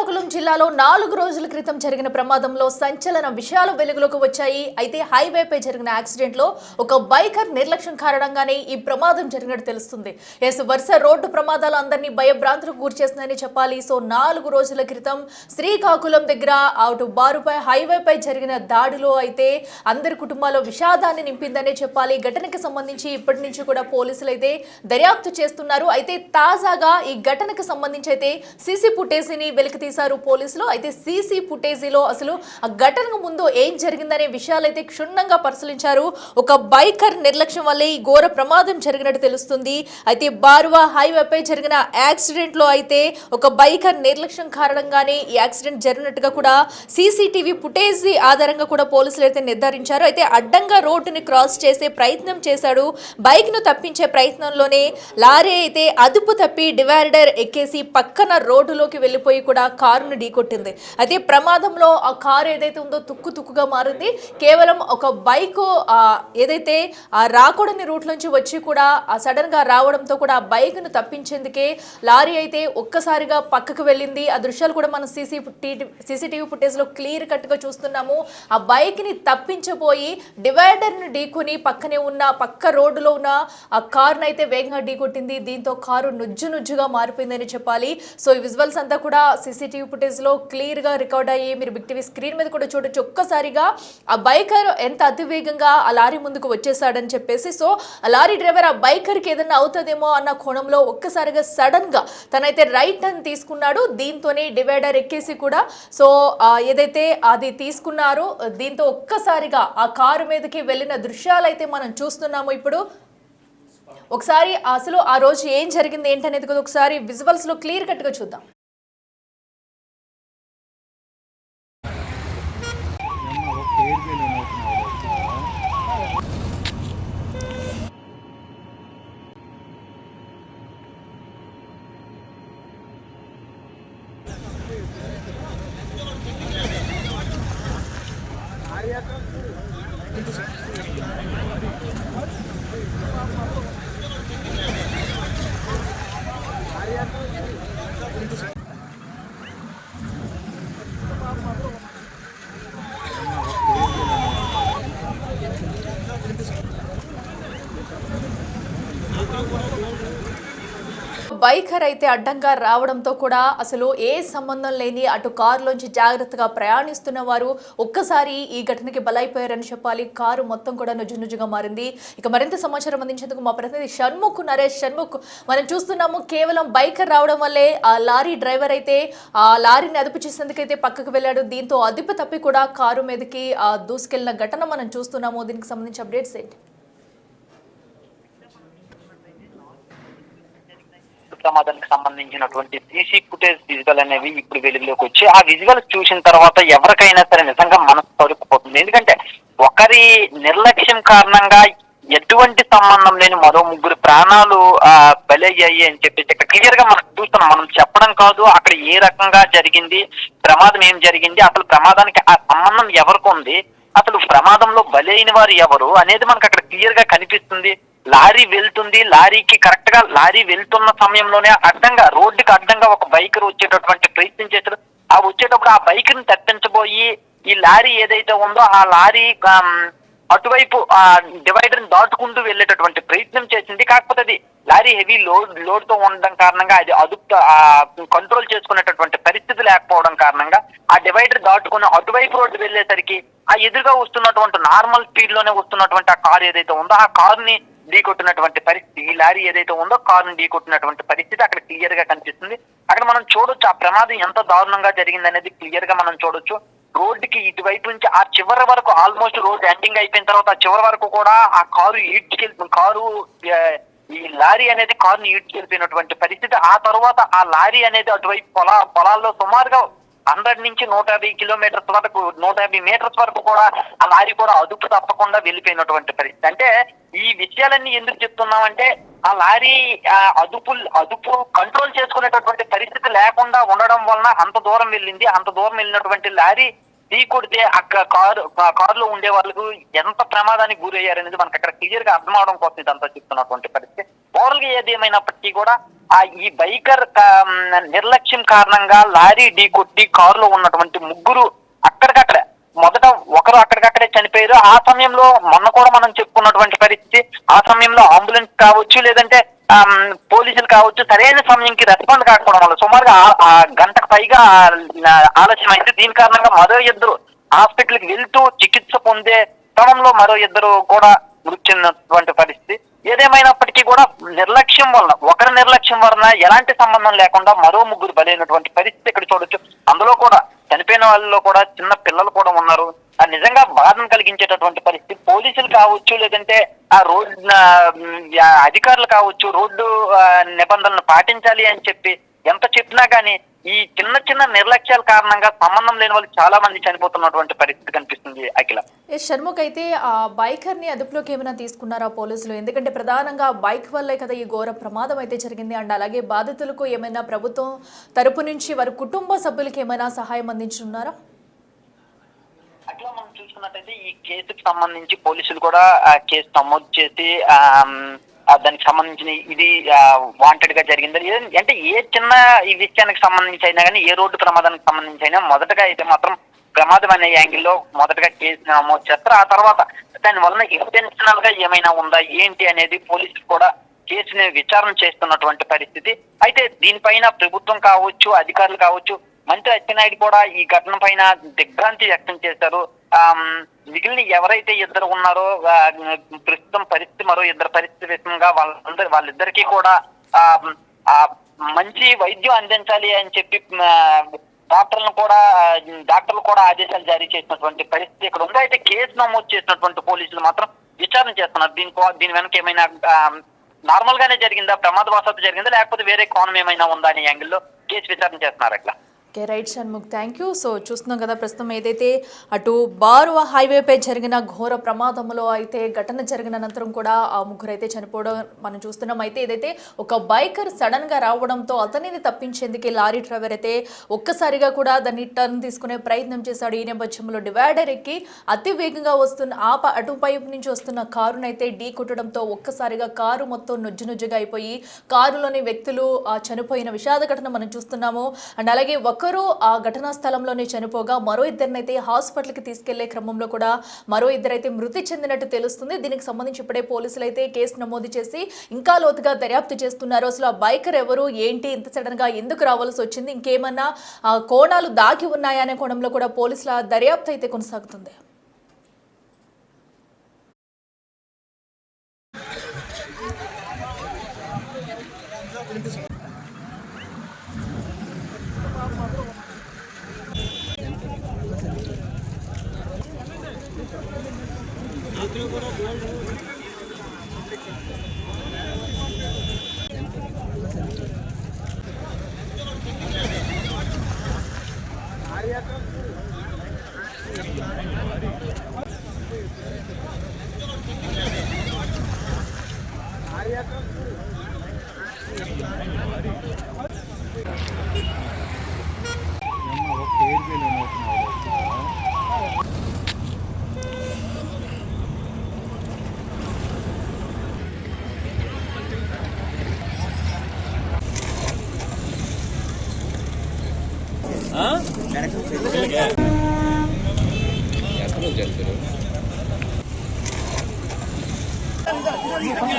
శ్రీకాకుళం జిల్లాలో 4 రోజుల క్రితం జరిగిన ప్రమాదంలో సంచలన విషయాలు వెలుగులోకి వచ్చాయి. అయితే హైవేపై జరిగిన యాక్సిడెంట్ లో ఒక బైకర్ నిర్లక్ష్యం కారణంగానే ఈ ప్రమాదం జరిగినట్టు తెలుస్తుంది. వరుస రోడ్డు ప్రమాదాలు అందరినీ భయభ్రాంతులకు గురిచేస్తుందని చెప్పాలి. సో 4 రోజుల క్రితం శ్రీకాకుళం దగ్గర అటు బారుపై హైవేపై జరిగిన దాడిలో అయితే అందరి కుటుంబాల్లో విషాదాన్ని నింపిందనే చెప్పాలి. ఘటనకి సంబంధించి ఇప్పటి నుంచి కూడా పోలీసులు అయితే దర్యాప్తు చేస్తున్నారు. అయితే తాజాగా ఈ ఘటనకు సంబంధించి అయితే సీసీ ఫుటేజీని వెలికి తీశారు పోలీసులు. అయితే సీసీ ఫుటేజీలో అసలు ఆ ఘటనకు ముందు ఏం జరిగిందనే విషయాలు అయితే క్షుణ్ణంగా పరిశీలించారు. ఒక బైకర్ నిర్లక్ష్యం వల్లే ఈ ఘోర ప్రమాదం జరిగినట్టు తెలుస్తుంది. అయితే బారువా హైవేపై జరిగిన యాక్సిడెంట్ లో అయితే ఒక బైకర్ నిర్లక్ష్యం కారణంగానే ఈ యాక్సిడెంట్ జరిగినట్టుగా కూడా సీసీటీవీ ఫుటేజ్ ఆధారంగా కూడా పోలీసులు అయితే నిర్ధారించారు. అయితే అడ్డంగా రోడ్డుని క్రాస్ చేసే ప్రయత్నం చేశాడు. బైక్ ను తప్పించే ప్రయత్నంలోనే లారీ అయితే అదుపు తప్పి డివైడర్ ఎక్కేసి పక్కన రోడ్డులోకి వెళ్ళిపోయి కూడా కారును ఢీకొట్టింది. అయితే ప్రమాదంలో ఆ కారు ఏదైతే ఉందో తుక్కుగా మారింది. కేవలం ఒక బైక్ ఏదైతే రాకూడని రూట్ నుంచి వచ్చి కూడా సడన్ గా రావడంతో కూడా ఆ బైక్ ను తప్పించేందుకే లారీ అయితే ఒక్కసారిగా పక్కకు వెళ్ళింది. ఆ దృశ్యాలు కూడా మనం సీసీటీవీ ఫుటేజ్ లో క్లియర్ కట్ గా చూస్తున్నాము. ఆ బైక్ ని తప్పించబోయి డివైడర్ ను ఢీకొని పక్కనే ఉన్న పక్క రోడ్డులో ఉన్న ఆ కారును అయితే వేగంగా ఢీకొట్టింది. దీంతో కారు నుజ్జుగా మారిపోయిందని చెప్పాలి. సో ఈ విజువల్స్ అంతా కూడా సీసీటీవీ ఫుటేజ్ లో క్లియర్ గా రికార్డ్ అయ్యి మీరు బిగ్ టీవీ స్క్రీన్ మీద కూడా చూడొచ్చు. ఒక్కసారిగా ఆ బైకర్ ఎంత అతివేగంగా ఆ లారీ ముందుకు వచ్చేసాడని చెప్పేసి. సో ఆ లారీ డ్రైవర్ ఆ బైకర్ కి ఏదైనా అవుతుందేమో అన్న కోణంలో ఒక్కసారిగా సడన్ గా తనైతే రైట్ టర్న్ తీసుకున్నాడు. దీంతోనే డివైడర్ ఎక్కేసి కూడా సో ఏదైతే అది తీసుకున్నారో దీంతో ఒక్కసారిగా ఆ కారు మీదకి వెళ్ళిన దృశ్యాలు అయితే మనం చూస్తున్నాము. ఇప్పుడు ఒకసారి అసలు ఆ రోజు ఏం జరిగింది ఏంటనేది కూడా ఒకసారి విజువల్స్ లో క్లియర్ కట్ గా చూద్దాం. బైకర్ అయితే అడ్డంగా రావడంతో కూడా అసలు ఏ సంబంధం లేని అటు కారులోంచి జాగ్రత్తగా ప్రయాణిస్తున్న వారు ఒక్కసారి ఈ ఘటనకి బలైపోయారని చెప్పాలి. కారు మొత్తం కూడా నుజ్జుగా మారింది. ఇక మరింత సమాచారం అందించేందుకు మా ప్రతినిధి నరేష్ మనం చూస్తున్నాము. కేవలం బైకర్ రావడం వల్లే ఆ లారీ డ్రైవర్ అయితే ఆ లారీని అదుపు చేసేందుకైతే పక్కకు వెళ్ళాడు. దీంతో అదుపు తప్పి కూడా కారు మీదకి దూసుకెళ్లిన ఘటన మనం చూస్తున్నాము. దీనికి సంబంధించి అప్డేట్స్ ఏంటి? ప్రమాదానికి సంబంధించినటువంటి సీసీ ఫుటేజ్ విజువల్ అనేవి ఇప్పుడు వెలుగులోకి వచ్చి ఆ విజువల్ చూసిన తర్వాత ఎవరికైనా సరే నిజంగా మనసు తడుకుపోతుంది. ఎందుకంటే ఒకరి నిర్లక్ష్యం కారణంగా ఎటువంటి సంబంధం లేని మరో 3 ప్రాణాలు బలయ్యాయి అని చెప్పేసి ఇక్కడ క్లియర్ గా మనం చూస్తున్నాం. మనం చెప్పడం కాదు, అక్కడ ఏ రకంగా జరిగింది, ప్రమాదం ఏం జరిగింది, అసలు ప్రమాదానికి ఆ సంబంధం ఎవరికి ఉంది, అసలు ప్రమాదంలో బలైన వారు ఎవరు అనేది మనకు అక్కడ క్లియర్ గా కనిపిస్తుంది. లారీ వెళ్తుంది, లారీకి కరెక్ట్ గా లారీ వెళ్తున్న సమయంలోనే అడ్డంగా రోడ్డుకి అడ్డంగా ఒక బైకర్ వచ్చేటటువంటి ప్రయత్నం చేశారు. ఆ వచ్చేటప్పుడు ఆ బైక్ ని తప్పించబోయి ఈ లారీ ఏదైతే ఉందో ఆ లారీ అటువైపు ఆ డివైడర్ ని దాటుకుంటూ వెళ్ళేటటువంటి ప్రయత్నం చేసింది. కాకపోతే అది లారీ హెవీ లోడ్ తో ఉండడం కారణంగా అది కంట్రోల్ చేసుకునేటటువంటి పరిస్థితి లేకపోవడం కారణంగా ఆ డివైడర్ దాటుకుని అటువైపు రోడ్డు వెళ్ళేసరికి ఆ ఎదురుగా వస్తున్నటువంటి నార్మల్ స్పీడ్ లోనే వస్తున్నటువంటి ఆ కారు ఏదైతే ఉందో ఆ కారుని ఢీకొట్టినటువంటి పరిస్థితి, ఈ లారీ ఏదైతే ఉందో కారుని ఢీకొట్టినటువంటి పరిస్థితి అక్కడ క్లియర్ గా కనిపిస్తుంది. అక్కడ మనం చూడొచ్చు ఆ ప్రమాదం ఎంత దారుణంగా జరిగింది అనేది క్లియర్ గా మనం చూడొచ్చు. రోడ్డుకి ఇటువైపు నుంచి ఆ చివరి వరకు ఆల్మోస్ట్ రోడ్ ఎండింగ్ అయిపోయిన తర్వాత ఆ చివరి వరకు కూడా ఆ కారు ఈ లారీ అనేది కారుని ఈడ్చుకెళ్ళిపోయినటువంటి పరిస్థితి. ఆ తర్వాత ఆ లారీ అనేది అటువైపు పొలాల్లో సుమారుగా 100 నుంచి 150 కిలోమీటర్స్ వరకు 150 మీటర్స్ వరకు కూడా ఆ లారీ కూడా అదుపు తప్పకుండా వెళ్ళిపోయినటువంటి పరిస్థితి. అంటే ఈ విషయాలన్నీ ఎందుకు చెప్తున్నామంటే ఆ లారీ అదుపు కంట్రోల్ చేసుకునేటటువంటి పరిస్థితి లేకుండా ఉండడం వలన అంత దూరం వెళ్ళింది. అంత దూరం వెళ్ళినటువంటి లారీ ఢీ కొడితే అక్కడ కారులో ఉండే వాళ్ళకు ఎంత ప్రమాదానికి గురయ్యారనేది మనకు అక్కడ క్లియర్ గా అర్థం అవడం కోసం ఇదంతా చెప్తున్నటువంటి పరిస్థితి. ఓవరాల్ గా ఏది ఏమైనప్పటికీ కూడా ఈ బైకర్ నిర్లక్ష్యం కారణంగా లారీ ఢీ కొట్టి కారులో ఉన్నటువంటి ముగ్గురు అక్కడికక్కడే మొదట ఒకరు అక్కడికక్కడే చనిపోయారు. ఆ సమయంలో మొన్న కూడా మనం చెప్పుకున్నటువంటి పరిస్థితి, ఆ సమయంలో అంబులెన్స్ కావచ్చు లేదంటే పోలీసులు కావచ్చు సరైన సమయంకి రెస్పాండ్ కాకపోవడం వల్ల సుమారుగా ఆ గంటకు పైగా ఆలస్యం అయితే దీని కారణంగా మరో ఇద్దరు హాస్పిటల్కి వెళ్తూ చికిత్స పొందే క్రమంలో మరో ఇద్దరు కూడా మృతి చెందినటువంటి పరిస్థితి. ఏదేమైనప్పటికీ కూడా నిర్లక్ష్యం వలన ఒకరి నిర్లక్ష్యం వలన ఎలాంటి సంబంధం లేకుండా మరో ముగ్గురు బలైనటువంటి పరిస్థితి ఇక్కడ చూడొచ్చు. అందులో కూడా చనిపోయిన వాళ్ళలో కూడా చిన్న పిల్లలు కూడా ఉన్నారు. నిజంగా బాధను కలిగించేటటువంటి పరిస్థితి. పోలీసులు కావచ్చు లేదంటే ఆ రోడ్ అధికారులు కావచ్చు రోడ్డు నిబంధనలు పాటించాలి అని చెప్పి ఎంత చెప్పినా గానీ ఈ చిన్న చిన్న నిర్లక్ష్యాల కారణంగా సంబంధం లేని వాళ్ళు చాలా మంది చనిపోతున్నటువంటి పరిస్థితి కనిపిస్తుంది. అఖిల, షణ్ముఖ్, అయితే ఆ బైకర్ ని అదుపులోకి ఏమైనా తీసుకున్నారా పోలీసులు? ఎందుకంటే ప్రధానంగా బైక్ వల్లే కదా ఈ ఘోర ప్రమాదం అయితే జరిగింది. అండ్ అలాగే బాధితులకు ఏమైనా ప్రభుత్వం తరపు నుంచి వారి కుటుంబ సభ్యులకి ఏమైనా సహాయం అందించున్నారా? అట్లా మనం చూసుకున్నట్టయితే ఈ కేసుకు సంబంధించి పోలీసులు కూడా కేసు నమోదు చేసి దానికి సంబంధించిన ఇది వాంటెడ్ గా జరిగింది అంటే ఏ చిన్న ఈ విషయానికి సంబంధించి అయినా కానీ ఏ రోడ్డు ప్రమాదానికి సంబంధించి అయినా మొదటగా అయితే మాత్రం ప్రమాదం అనే యాంగిల్లో మొదటగా కేసు నమోదు చేస్తారు. ఆ తర్వాత దాని వలన ఇంటెన్షనల్ గా ఏమైనా ఉందా ఏంటి అనేది పోలీసులు కూడా కేసుని విచారణ చేస్తున్నటువంటి పరిస్థితి. అయితే దీనిపైన ప్రభుత్వం కావచ్చు అధికారులు కావచ్చు మంత్రి అచ్చెన్నాయుడు కూడా ఈ ఘటన పైన దిగ్భ్రాంతి వ్యక్తం చేశారు. మిగిలిన ఎవరైతే ఇద్దరు ఉన్నారో ప్రస్తుతం పరిస్థితి మరో ఇద్దరు పరిస్థితి విషయంగా వాళ్ళిద్దరికీ కూడా మంచి వైద్యం అందించాలి అని చెప్పి డాక్టర్లు కూడా ఆదేశాలు జారీ చేసినటువంటి పరిస్థితి ఇక్కడ ఉంది. అయితే కేసు నమోదు చేసినటువంటి పోలీసులు మాత్రం విచారణ చేస్తున్నారు. దీని వెనక ఏమైనా నార్మల్ గానే జరిగిందా, ప్రమాదవశాత్తు జరిగిందా, లేకపోతే వేరే కోణం ఏమైనా ఉందా అనే యాంగిల్లో కేసు విచారణ చేస్తున్నారు. అట్లా okay, right Shanmukh, thank you. So చూస్తున్నాం కదా ప్రస్తుతం ఏదైతే అటు బారువా హైవేపై జరిగిన ఘోర ప్రమాదంలో అయితే ఘటన జరిగిన అనంతరం కూడా ఆ ముగ్గురు అయితే చనిపోవడం మనం చూస్తున్నాం. అయితే ఏదైతే ఒక బైకర్ సడన్ గా రావడంతో అతనిని తప్పించేందుకే లారీ డ్రైవర్ అయితే ఒక్కసారిగా కూడా దాన్ని టర్న్ తీసుకునే ప్రయత్నం చేశాడు. ఈ నేపథ్యంలో డివైడర్ ఎక్కి అతి వేగంగా వస్తున్న అటువైపు నుంచి వస్తున్న కారునైతే ఢీ కొట్టడంతో ఒక్కసారిగా కారు మొత్తం నుజ్జునుజ్జుగా అయిపోయి కారులోని వ్యక్తులు చనిపోయిన విషాద ఘటన మనం చూస్తున్నాము. అండ్ అలాగే ఒకరు ఆ ఘటనా స్థలంలోనే చనిపోగా మరో ఇద్దరినైతే హాస్పిటల్కి తీసుకెళ్లే క్రమంలో కూడా మరో ఇద్దరైతే మృతి చెందినట్టు తెలుస్తుంది. దీనికి సంబంధించి ఇప్పుడే పోలీసులు అయితే కేసు నమోదు చేసి ఇంకా లోతుగా దర్యాప్తు చేస్తున్నారు. అసలు ఆ బైకర్ ఎవరు, ఏంటి, ఇంత సడన్ గా ఎందుకు రావాల్సి వచ్చింది, ఇంకేమన్నా కోణాలు దాగి ఉన్నాయా అనే కోణంలో కూడా పోలీసుల దర్యాప్తు అయితే కొనసాగుతుంది. ఎక్కడ